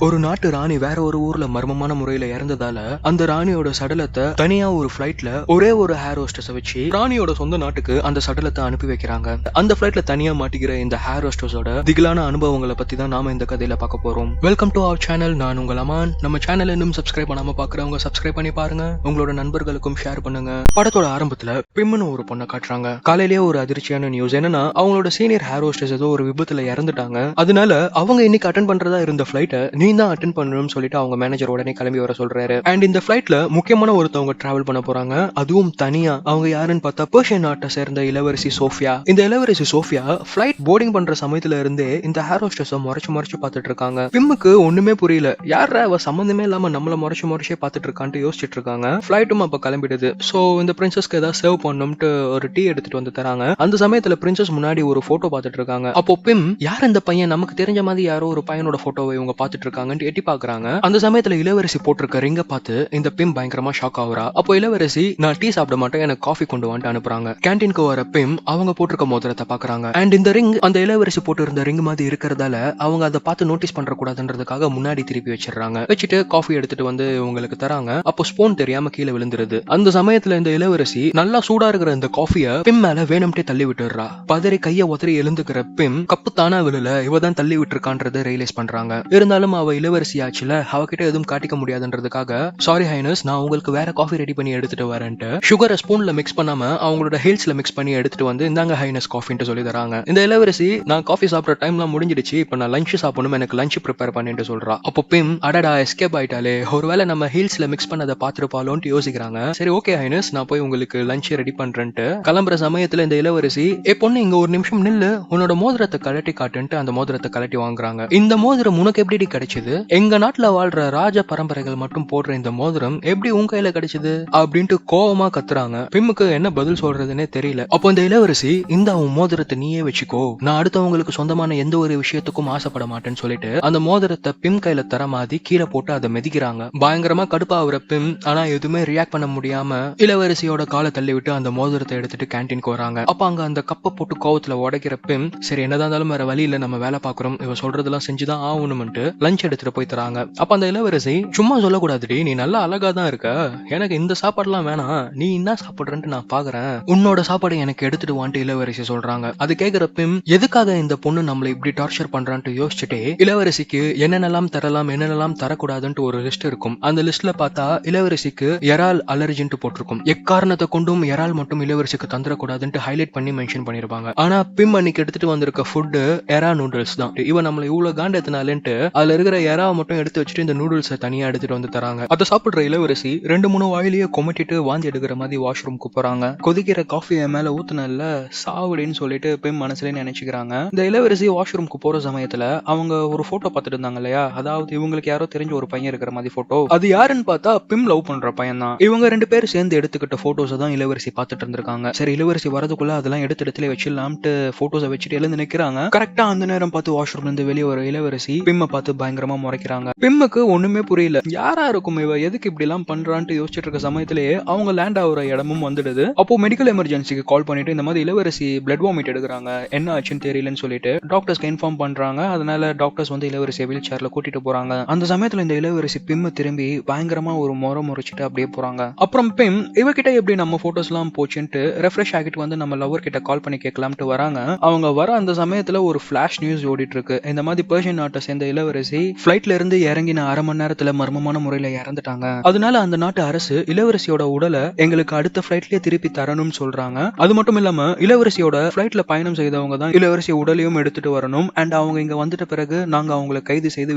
ஒரு நாட்டு ராணி வேற ஒரு ஊர்ல மர்மமான முறையில இறந்ததால அந்த ராணியோட சடலத்தை தனியா ஒரு ஃபிளைட்ல ஒரே ஒரு ஹேர் ஹோஸ்டஸ வச்சு ராணியோட சொந்த நாட்டுக்கு அந்த சடலத்தை அனுப்பி வைக்கிறாங்க. அந்த ஃபிளைட்ல தனியா மாட்டிக்கிற இந்த ஹேர் ஹோஸ்டஸோட திகிலான அனுபவங்களை பத்தி தான் நாம இந்த கதையில பார்க்க போறோம். Welcome to our channel. நான் உங்கள் அமான். நம்ம சேனல் இன்னும் சப்ஸ்கிரைப் பண்ணாம பாக்குறவங்க சப்ஸ்கிரைப் பண்ணி பாருங்க. உங்களோட நண்பர்களுக்கும் ஷேர் பண்ணுங்க. படத்தோட ஆரம்பத்துல பிம்னு ஒரு பொண்ணை காட்டுறாங்க. காலையிலேயே ஒரு அதிர்ச்சியான நியூஸ் என்னன்னா, அவங்களோட சீனியர் ஹேர் ஹோஸ்டஸ் ஏதோ ஒரு விபத்துல இறந்துட்டாங்க. அதனால அவங்க இன்னைக்கு அட்டென்ட் பண்றதா இருந்த ஃபிளைட்டை நீ தான் அட்டென்ட் பண்ணணும்னு சொல்லிட்டு அவங்க மேனேஜர் உடனே கிளம்பி வர சொல்றாரு. அண்ட் இந்த ஃபிளைட்ல முக்கியமான ஒருத்தவங்க டிராவல் பண்ண போறாங்க, அதுவும் தனியா. அவங்க யாருன்னு பார்த்தா பெர்ஷியன் நாட்டை சேர்ந்த இளவரசி சோஃபியா. இந்த இளவரசி சோஃபியா ஃபிளைட் போர்டிங் பண்ற சமயத்துல இருந்தே இந்த ஹேர் ஹோஸ்டஸ முறைச்சு பார்த்துட்டு இருக்காங்க. பிம்முக்கு ஒண்ணுமே புரியல, யார அவ சம்பந்தமே இல்லாம நம்மள முறைச்சே பார்த்துட்டு இருக்கான்ட்டு யோசிச்சுட்டு இருக்காங்க. ஃபிளைட்டும் அப்ப கிளம்பிடுது. சோ இந்த பிரின்சஸ்க்கு ஏதாவது சர்வ் பண்ணணும்ட்டு ஒரு டீ எடுத்துட்டு வந்து தராங்க. அந்த சமயத்துல பிரின்சஸ் முன்னாடி ஒரு போட்டோ பார்த்துட்டு இருக்காங்க. அப்போ பிம், யார் இந்த பையன், நமக்கு தெரிஞ்ச மாதிரி யாரோ ஒரு பையனோட போட்டோவை இவங்க பார்த்துட்டு இருக்காங்கன்னு எட்டி பாக்குறாங்க. அந்த சமயத்துல இளவரசி போட்டிருக்க ரிங்க பார்த்து இந்த பிம் பயங்கரமா ஷாக் ஆகுறா. அப்போ இளவரசி, நான் டீ சாப்பிட மாட்டேன், எனக்கு காஃபி கொண்டு வந்துட்டு அனுப்புறாங்க. கேன்டீனுக்கு வர பிம் அவங்க போட்டிருக்க மோதிரத்தை பாக்குறாங்க. அண்ட் இந்த ரிங் அந்த இளவரசி போட்டு இருந்த ரிங் மாதிரி இருக்கிறதால அவங்க அதை பார்த்து நோட்டீஸ் பண்ற கூடாதுன்றதுக்காக முன்னாடி திருப்பி வச்சிடறாங்க. வச்சுட்டு காஃபி எடுத்துட்டு வந்து உங்களுக்கு தராங்க. அப்போ ஸ்பூன் தெரியாம கீழே விழுந்துருது. அந்த சமயத்துல இந்த இளவரசி நல்லா சூடா இருக்கிற இந்த காஃபிய பிம் மேல வேணும்ட்டே தள்ளி விட்டுறா. பதறி கைய உதறி எழுந்துக்கிற பிம் கப்பு தானா விழல, இவதான் தள்ளி விட்டுருக்கான்றதை ரியலைஸ் பண்றாங்க. இருந்தாலும் அவ இளவரசி ஆச்சுல, அவகிட்ட எதுவும் காட்டிக்க முடியாதுன்றதுக்காக, சாரி ஹைனஸ், நான் உங்களுக்கு வேற காஃபி ரெடி பண்ணி எடுத்துட்டு வரேன்ட்டு சுகரை ஸ்பூன்ல மிக்ஸ் பண்ணாம அவங்களோட ஹில்ஸ்ல மிக்ஸ் பண்ணி எடுத்துட்டு வந்து இந்தாங்க ஹைனஸ் காஃபின்னு சொல்லி தராங்க. இந்த இளவரசி, நான் காஃபி சாப்பிட்ற டைம்லாம் முடிஞ்சிடுச்சு, இப்ப நான் லஞ்ச் சாப்பிடணும், எனக்கு லஞ்ச் ப்ரிப்பேர் பண்ணிட்டு சொல்றா. அப்போ பிம், அடடா எஸ்கேப் ஆயிட்டாலே, ஒருவேளை நம்ம ஹில்ஸ்ல மிக்ஸ் பண்ணதை பாத்துருப்பாளோன்ட்டு யோசிக்கிறாங்க. சரி ஓகே ஹைனஸ், நான் போய் உங்களுக்கு லஞ்ச் ரெடி பண்றேன்ட்டு கிளம்புற சமயத்துல இந்த இளவரசி, ஏ பொண்ணு இங்க ஒரு நிமிஷம் நில்லு, உன்னோட மோதிரத்தை கலட்டி காட்டுன்ட்டு அந்த மோதிரத்தை கலட்டி வாங்குறாங்க. இந்த மோதிரம் உனக்கு எப்படி கிடைச்சது? எங்க நாட்டுல வாழ்ற ராஜ பரம்பரைகள் மட்டும் போடுற இந்த மோதிரம் எப்படி உன் கையில கிடைச்சது அப்படின்ட்டு கோவமா கத்துறாங்க. பிம்முக்கு என்ன பதில் சொல்றதுன்னே தெரியல. அப்போ இந்த இளவரசி, இந்த உன் மோதிரத்தை நீயே வச்சுக்கோ, நான் அடுத்தவங்களுக்கு சொந்தமான எந்த ஒரு விஷயத்துக்கும் ஆசைப்பட மாட்டேன்னு சொல்லிட்டு அந்த மோதிரத்தை பிம் கையில தர மாதிரி கீழே போட்டு அதை மிதிக்கிறாங்க. பயங்கரமா கடுப்பாகிற பிம் ஆனா எதுவுமே ரியாக்ட் பண்ண முடியாம இளவரசியோட காலை தள்ளி விட்டு அந்த மோதிரத்தை எடுத்துட்டு கேன்டீனுக்கு வராங்க. அப்ப அங்க அந்த கப்பை போட்டு கோவத்துல உடைக்கிற பிம், சரி என்னதான் இருந்தாலும் வேற வழி இல்ல, நம்ம வேலை பாக்குறோம், இவ சொல்றதெல்லாம் செஞ்சுதான் ஆகணும்னு லஞ்ச் எடுத்துட்டு போய் தராங்க. அப்ப அந்த இளவரசி, சும்மா சொல்லக்கூடாதுடி, நீ நல்லா அழகா தான் இருக்க, எனக்கு இந்த சாப்பாடுலாம் வேணாம், நீ என்ன சாப்பிடுறன்ட்டு நான் பாக்குறேன், உன்னோட சாப்பாடு எனக்கு எடுத்துட்டு வான்ட்டு இளவரசி சொல்றாங்க. அது கேக்குற பிம், எதுக்காக இந்த பொண்ணு நம்மள இப்படி டார்ச்சர் பண்றான்ட்டு யோசிச்சுட்டே இளவரசிக்கு என்னென்னலாம் தரலாம் என்னென்னலாம் தரக்கூடாதுன்ட்டு ஒரு லிஸ்ட் இருக்கும். அந்த லிஸ்ட்ல பார்த்தா இளவரசிக்கு எறால் அலர்ஜின்ட்டு போட்டிருக்கும். எக்காரணத்தை கொண்டும் எறால் மட்டும் இளவரசிக்கு தந்துடக்கூடாதுன்ட்டு ஹைலைட் பண்ணி மென்ஷன் பண்ணிருப்பாங்க. ஆனா பிம் அன்னைக்கு எடுத்துட்டு வந்திருக்க ஃபுட் எறா நூடுல்ஸ் தான். இவன் நம்மள இவ்வளவு காண்டத்தினாலன்ட்டு அதுல இருக்கிற எறாவை மட்டும் எடுத்து வச்சுட்டு இந்த நூடுல்ஸை தனியா எடுத்துட்டு வந்து தராங்க. அதை சாப்பிடுற இளவரசி 2-3 வாயிலேயே கொமட்டிட்டு வாந்தி எடுக்கிற மாதிரி வாஷ்ரூம்க்கு போறாங்க. கொதிக்கிற காஃபியை மேல ஊத்துனல்ல, சாவுடின்னு சொல்லிட்டு பிம் மனசுல நினைச்சுக்கிறாங்க. இந்த இளவரசி வாஷ்ரூம்க்கு போற சமயத்துல அவங்க ஒரு போட்டோ பார்த்துட்டு இருந்தாங்க இல்லையா, அதாவது இவங்களுக்கு யாரோ தெரிஞ்ச ஒரு பையன் இருக்கிற மாதிரி போட்டோ. அது யாருன்னு பார்த்தா பிம் லவ் பண்ற பையன் தான். இவங்க 2 பேரும் சேர்ந்து எடுத்துக்கிட்ட போட்டோஸ் தான் இளவரசி பார்த்துட்டு இருந்திருக்காங்க. சரி இளவரசி வரதுக்குள்ள அதெல்லாம் எடுத்து இடத்துல வச்சிடலாம்ட்டு போட்டோஸை வச்சுட்டு எழுந்து நிக்கிறாங்க. கரெக்டா அந்த நேரம் பார்த்து வாஷ்ரூம்ல இருந்து வெளியே வர இளவரசி பிம்மை பார்த்து பயங்கரமா முறைக்கிறாங்க. பிம்முக்கு ஒண்ணுமே புரியல, யாரா இருக்கும் இவ, எதுக்கு இப்படி எல்லாம் பண்றான்ட்டு யோசிச்சுட்டு இருக்க சமயத்திலேயே அவங்க லேண்ட் ஆகுற இடமும் வந்துடுது. அப்போ மெடிக்கல் எமர்ஜென்சிக்கு கால் பண்ணிட்டு இந்த மாதிரி இளவரசி பிளட் வாமிட் எடுக்கிறாங்க, என்ன ஆச்சுன்னு தெரியலன்னு சொல்லிட்டு டாக்டர்ஸ்க்கு இன்ஃபார்ம் பண்றாங்க. அதனால டாக்டர்ஸ் வந்து இளவரசியை வீல் சேர்ல கூட்டிட்டு போறாங்க. அந்த சமயத்துல இந்த இளவரசி பிம் திரும்பி பயங்கரமா ஒரு முறைச்சிட்டு அப்படியே போறாங்க. அப்புறம் பிம், இவகிட்ட எப்படி நம்ம போட்டோஸ் எல்லாம் போச்சுன்ட்டு ரெஃப்ரெஷ் ஆகிட்டு வந்து நம்ம லவர் கிட்ட கால் பண்ணி கேட்கலாம்ட்டு வராங்க. அவங்க வர அந்த சமயத்துல ஒரு ஃபிளாஷ் நியூஸ் ஓடிட்டு இருக்கு. இந்த மாதிரி பெர்ஷியன் நாட்டை சேர்ந்த இளவரசி ஃபிளைட்ல இருந்து இறங்கின அரை மணி நேரத்துல மர்மமான முறையில இறந்துட்டாங்க. அதனால அந்த நாட்டு அரசு இளவரசியோட உடலை எங்களுக்கு அடுத்த ஃபிளைட்லயே திருப்பி தரணும்னு சொல்றாங்க. அது மட்டும் இல்லாம இளவரசியோட ஃபிளைட்ல பயணம் செய்தவங்க தான் இளவரசி உடலையும் எடுத்துட்டு வரணும். அண்ட் அவங்க இங்க வந்துட்ட பிறகு நாங்க அவங்களை கைது செய்து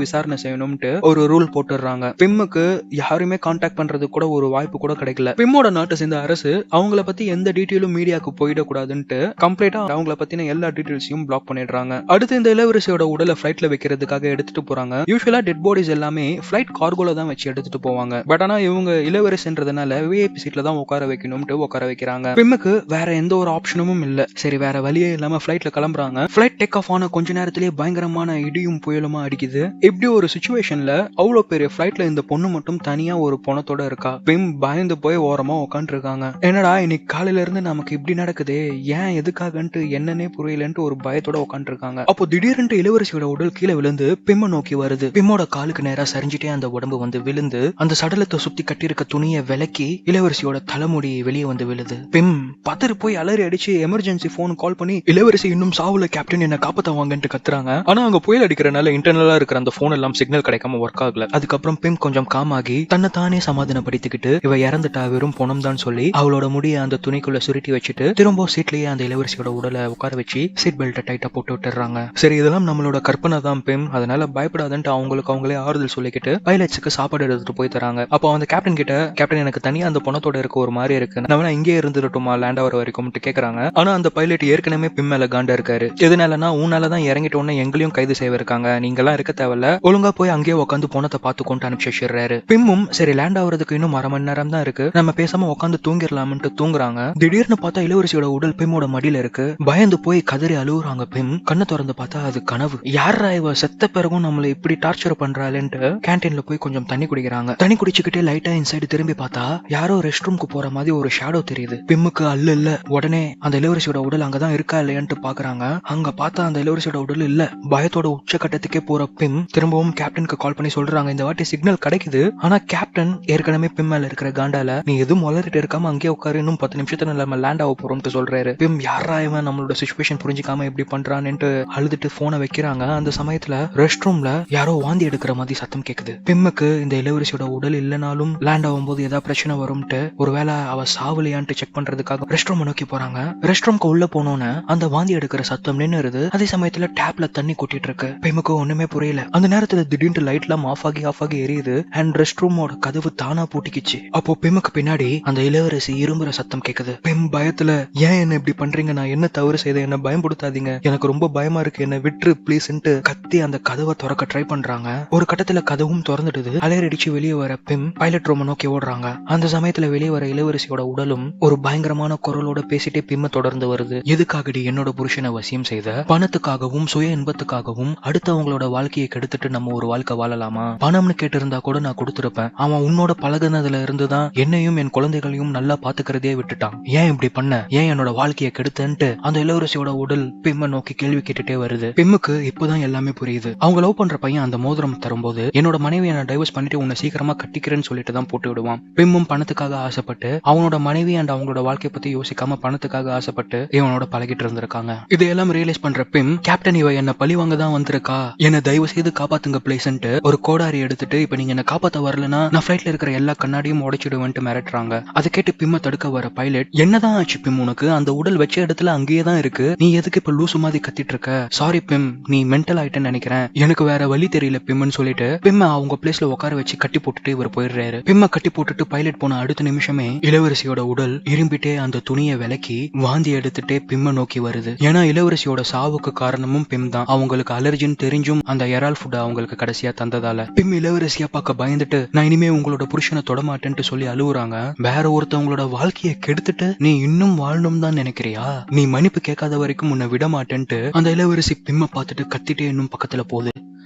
விசாரணை செய்யணும்ட்டு ஒரு ரூல் போட்டுறாங்க. பிம்முக்கு யாருமே கான்டாக்ட் பண்றதுக்கு கூட ஒரு வாய்ப்பு கூட கிடைக்கல. பிம்மோட நாட்டை சேர்ந்த அரசு அவங்கள பத்தி எந்த டீட்டெயிலும் மீடியாவுக்கு போயிடக்கூடாதுன்ட்டு கம்ப்ளீட்டா அவங்கள பத்தின எல்லா டீடைல்ஸையும் பிளாக் பண்ணிடுறாங்க. அடுத்து இந்த இளவரசியோட உடலை ஃபிளைட்ல வைக்கிறதுக்காக எடுத்துட்டு போறாங்க. யூசுவலா டெட் பாடிஸ் எல்லாமே ஃபிளைட் கார்கோல தான் வச்சு எடுத்துட்டு போவாங்க. பட் ஆனா இவங்க இளவரசின்றதுனால விஐபி சீட்ல தான் உட்கார வைக்கணும்ட்டு உட்கார வைக்கிறாங்க. பிம்முக்கு வேற எந்த ஒரு ஆப்ஷனும் இல்ல. சரி வேற வழியே இல்லாம ஃபிளைட்ல கிளம்புறாங்க. ஃபிளைட் டேக் ஆஃப் ஆன கொஞ்ச நேரத்திலேயே பயங்கரமான இடியும் புயலுமா அடிக்குது. இப்படி ஒரு சிச்சுவேஷன்ல அவ்வளவு பெரிய ஃபிளைட்ல இந்த பொண்ணு மட்டும் தனியா ஒரு பொணத்தோட இருக்கா. பிம் பயந்து போய் ஓரமா உட்காந்து இருக்காங்க. என்னடா இன்னைக்கு காலையில இருந்து நமக்கு இப்படி நடக்குது, ஏன் எதுக்காகன்ட்டு என்னன்னே புரியலன்ட்டு ஒரு பயத்தோட உட்காந்து இருக்காங்க. அப்போ திடீர்னு இளவரசியோட உடல் கீழே விழுந்து பிம்ம நோக்கி வருது. வருது. பிம்மோட காலுக்கு நேரா சரிஞ்சிட்டே அந்த உடம்பு வந்து விழுந்து அந்த சடலத்தை சுத்தி கட்டியிருக்க துணியை விலக்கி இளவரசியோட தலைமுடி வெளியே வந்து விழுது. பிம் பதறி போய் அலறி அடிச்சு எமர்ஜென்சி போன் கால் பண்ணி இளவரசி இன்னும் சாவுல கேப்டன் என்ன காப்பாத்தவாங்கன்னு கத்துறாங்க. ஆனா அங்க புயல் அடிக்கிறனால இன்டர்னலா இருக்கிற அந்த போன் எல்லாம் சிக்னல் கிடைக்காம ஒர்க் ஆகல. அதுக்கப்புறம் பிம் கொஞ்சம் காமாகி தன்னை தானே சமாதானப்படுத்திக்கிட்டு இவ இறந்துட்டா வெறும் பொணம் தான் சொல்லி அவளோட முடிய அந்த துணிக்குள்ள சுருட்டி வச்சுட்டு திரும்ப சீட்லயே அந்த இளவரசியோட உடலை உட்கார வச்சு சீட் பெல்ட்டை டைட்டா போட்டு விட்டுறாங்க. சரி இதெல்லாம் நம்மளோட கற்பனை தான் பிம், அதனால பயப்படாதுன்ட்டு அவங்களுக்கு அவங்களே ஆறுதல் சொல்லிக்கிட்டு பைலட்ஸுக்கு சாப்பாடு எடுத்துட்டு போய் தராங்க. அப்போ அந்த கேப்டன் கிட்ட கேப்டன் எனக்கு தனியா அந்த பொணத்தோட இருக்க ஒரு மாதிரி இருக்கு, நான் இங்கே இருந்துட்டுமா லேண்ட் ஆகிற வரைக்கும் கேக்குறாங்க. ஆனா அந்த பைலட் ஏற்கனவே பிம் மேல காண்டா இருக்காரு. எதனாலனா உன்னாலதான் இறங்கிட்டோன்னு எங்களையும் கைது செய்ய இருக்காங்க, நீங்க எல்லாம் இருக்க தேவையில்ல, ஒழுங்கா போய் அங்கேயே உட்காந்து பொணத்தை பார்த்து கொண்டு அனுப்பிச்சிடுறாரு. பிம்மும் சரி லேண்ட் ஆகுறதுக்கு இன்னும் 1/2 மணி நேரம் தான் இருக்கு, நம்ம பேசாம உட்காந்து தூங்கிடலாம்னு தூங்குறாங்க. திடீர்னு பார்த்தா இளவரசியோட உடல் பிம்மோட மடியில இருக்கு. பயந்து போய் கதறி அழுகுறாங்க. பிம் கண்ணை திறந்து பார்த்தா அது கனவு. யாரா இவ செத்த பிறகும் நம்மள இப்படி டார்ச்சர் பண்றாளேன்ட்டு கேன்டீன்ல போய் கொஞ்சம் தண்ணி குடிக்கிறாங்க. தண்ணி குடிச்சுக்கிட்டே லைட்டா இன்சைடு திரும்பி பார்த்தா யாரோ ரெஸ்ட் ரூம்க்கு போற மாதிரி ஒரு ஷேடோ தெரியுது. பிம்முக்கு அல்ல இல்ல. உடனே அந்த இளவரசியோட உடல் அங்கதான் இருக்கா இல்லையான்ட்டு பாக்குறாங்க. அங்க பார்த்தா அந்த இளவரசியோட உடல் இல்ல. பயத்தோட உச்சகட்டத்துக்கே போற பிம் திரும்பவும் கேப்டனுக்கு கால் பண்ணி சொல்றாங்க இந்த வாட்டி சிக்னல் கிடைக்குது. ஆனா கேப்டன் ஏற்கனவே பிம் மேல இருக்கிற காண்டால நீ எதுவும் வளரிட்டு இருக்காம அங்கேயே உட்காரு, இன்னும் 10 நிமிஷத்துல நம்ம லேண்ட் ஆக போறோம்னு சொல்றாரு. பிம் யாரா இவன் நம்மளோட சிச்சுவேஷன் புரிஞ்சுக்காம எப்படி பண்றான்னு அழுதுட்டு போனை வைக்கிறாங்க. அந்த சமயத்துல ரெஸ்ட் ரூம்ல யாரோ வாந்தி எடுக்கிற மாதிரி சத்தம் கேக்குது. பிம்முக்கு இந்த இளவரசியோட உடல் இல்லைனாலும் லேண்ட் ஆகும்போது ஏதாவது பிரச்சனை வரும்ட்டு ஒருவேளை அவ சாவலியான்ட்டு செக் பண்றதுக்காக ரெஸ்ட் ரூம் நோக்கி போறாங்க. ரெஸ்ட் ரூம்க்கு உள்ள போனோன்னு அந்த வாந்தி எடுக்கிற சத்தம் நின்னுருது. அதே சமயத்துல டேப்ல தண்ணி கொட்டிட்டு இருக்கு. பிம்முக்கு ஒண்ணுமே புரியல. அந்த நேரத்துல திடீர்னு லைட் எல்லாம் ஆஃப் ஆகி எரியுது. அண்ட் ரெஸ்ட் ரூமோட கதவு தானா பூட்டிக்கிச்சு. அப்போ பிம்முக்கு பின்னாடி அந்த இளவரசி இரும்புற சத்தம் கேக்குது. பிம் பயத்துல ஏன் என்ன இப்படி பண்றீங்க, நான் என்ன தவறு செய்த, என்ன பயன்படுத்தாதீங்க, எனக்கு ரொம்ப பயமா இருக்கு, என்ன விட்டுரு பிளீஸ்ன்ட்டு கத்தி அந்த கதவை திறக்க ட்ரை பண்றாங்க. ஒரு கட்டத்துல கதவும் திறந்துடுது. அலையடிச்சு வெளியே வர பிம் பைலட் ரூம் நோக்கி ஓடுறாங்க. அந்த சமயத்துல வெளியே வர இளவரசியோட உடலும் ஒரு பயங்கரமான குரலோட பேசிட்டே பிம்ம தொடர்ந்து வருது. எதுக்காகடி என்னோட புருஷனை வசியம் செய்த? பணத்துக்காகவும் சுய இன்பத்துக்காகவும் அடுத்தவங்களோட வாழ்க்கையை கெடுத்துட்டு நம்ம ஒரு வாழ்க்கை வாழலாமா? பணம்னு கேட்டு இருந்தா கூட நான் கொடுத்துருப்பேன். அவன் உன்னோட பழகுனதுல இருந்துதான் என்னையும் என் குழந்தைகளையும் நல்லா பாத்துக்கிறதே விட்டுட்டான். ஏன் இப்படி பண்ண? ஏன் என்னோட வாழ்க்கையை கெடுத்தன்ட்டு அந்த இளவரசியோட உடல் பிம்ம நோக்கி கேள்வி கேட்டுட்டே வருது. பிம்முக்கு இப்பதான் எல்லாமே புரியுது. அவங்க லவ் பண்ற பையன் அந்த மோதிரம் தரும்போது என்னோட மனைவியை நான் டைவர்ஸ் பண்ணிட்டு உன்னை சீக்கிரமா கட்டிக்கிறேன்னு சொல்லிட்டு தான் போட்டு விடுவான். பிம்மும் பணத்துக்காக ஆசைப்பட்டு அவனோட மனைவி அண்ட் அவங்களோட வாழ்க்கை பத்தி யோசிக்காம பணத்துக்காக ஆசைப்பட்டு இவனோட பழகிட்டு இருந்திருக்காங்க. இதையெல்லாம் ரியலைஸ் பண்ற பிம் கேப்டன் இவ என்ன பழிவாங்க தான் வந்திருக்கா, என்ன தயவு செய்து காப்பாத்துங்க பிளேஸ்ன்ட்டு ஒரு கோடாரி எடுத்துட்டு இப்ப நீங்க என்ன காப்பாத்த வரலன்னா நான் ஃபிளைட்ல இருக்கிற எல்லா கண்ணாடியும் உடைச்சிடுவேன்ட்டு மிரட்டுறாங்க. அதை கேட்டு பிம்ம தடுக்க வர பைலட் என்னதான் ஆச்சு பிம், உனக்கு அந்த உடல் வச்ச இடத்துல அங்கேயே தான் இருக்கு, நீ எதுக்கு இப்ப லூசு மாதிரி கத்திட்டு இருக்க? சாரி பிம், நீ மென்டல் ஆயிட்டேன்னு நினைக்கிறேன், எனக்கு வேற வழி தெரியல பிம்னு சொல்லிட்டு பிம்ம அவங்க பிளேஸ்ல உட்கார வச்சு கட்டி போட்டுட்டு இவர் போயிடுறாரு. பிம்ம கட்டி போட்டுட்டு பைலட் போன அடுத்த நிமிஷமே இளவரசியோட உடல் இரும்பிட்டே அந்த துணியை விலக்கி வாந்தி எடுத்துட்டே பிம்ம நோக்கி வருது. ஏன்னா இளவரசியோட சாவுக்கு காரணமும் பிம் தான். அவங்களுக்கு அலர்ஜின்னு தெரிஞ்சும் அந்த எரால் ஃபுட் அவங்களுக்கு கடைசியா தந்ததால பிம் இளவரசியா பார்க்க பயந்துட்டு நான் இனிமே உங்களோட புருஷனை தொடமாட்டேன்ட்டு சொல்லி அழுவுறாங்க. வேற ஒருத்தவங்களோட வாழ்க்கையை கெடுத்துட்டு நீ இன்னும் வாழணும் தான் நினைக்கிறியா? நீ மன்னிப்பு கேட்காத வரைக்கும் உன்னை விட மாட்டேன்ட்டு அந்த இளவரசி பிம்ம பார்த்துட்டு கத்திட்டே இன்னும் பக்கத்துல போகுது.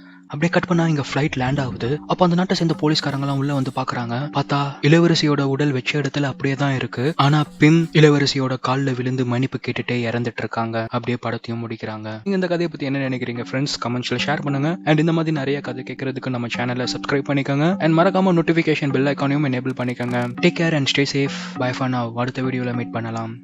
அப்படியே கட் பண்ணா இங்க ஃபிளைட் லேண்ட் ஆகுது. அப்ப அந்த நாட்டை சேர்ந்த போலீஸ்காரங்க எல்லாம் உள்ள வந்து பாக்குறாங்க. பார்த்தா இளவரசியோட உடல் வச்ச இடத்துல அப்படியே தான் இருக்கு. ஆனா பிம் இளவரசியோட கால்ல விழுந்து மன்னிப்பு கேட்டுட்டே இறந்துட்டு இருக்காங்க. அப்படியே படத்தையும் முடிக்கிறாங்க. நீங்க இந்த கதையை பத்தி என்ன நினைக்கிறீங்க ஃப்ரெண்ட்ஸ்? கமெண்ட்ஸ்ல ஷேர் பண்ணுங்க. அண்ட் இந்த மாதிரி நிறைய கதை கேட்கறதுக்கு நம்ம சேனலை சப்ஸ்கிரைப் பண்ணிக்கோங்க. அண்ட் மறக்காம நோட்டிபிகேஷன் பெல் ஐகானையும் எனேபிள் பண்ணிக்கோங்க. Take care and stay safe. Bye for now. அடுத்த வீடியோல மீட் பண்ணலாம்.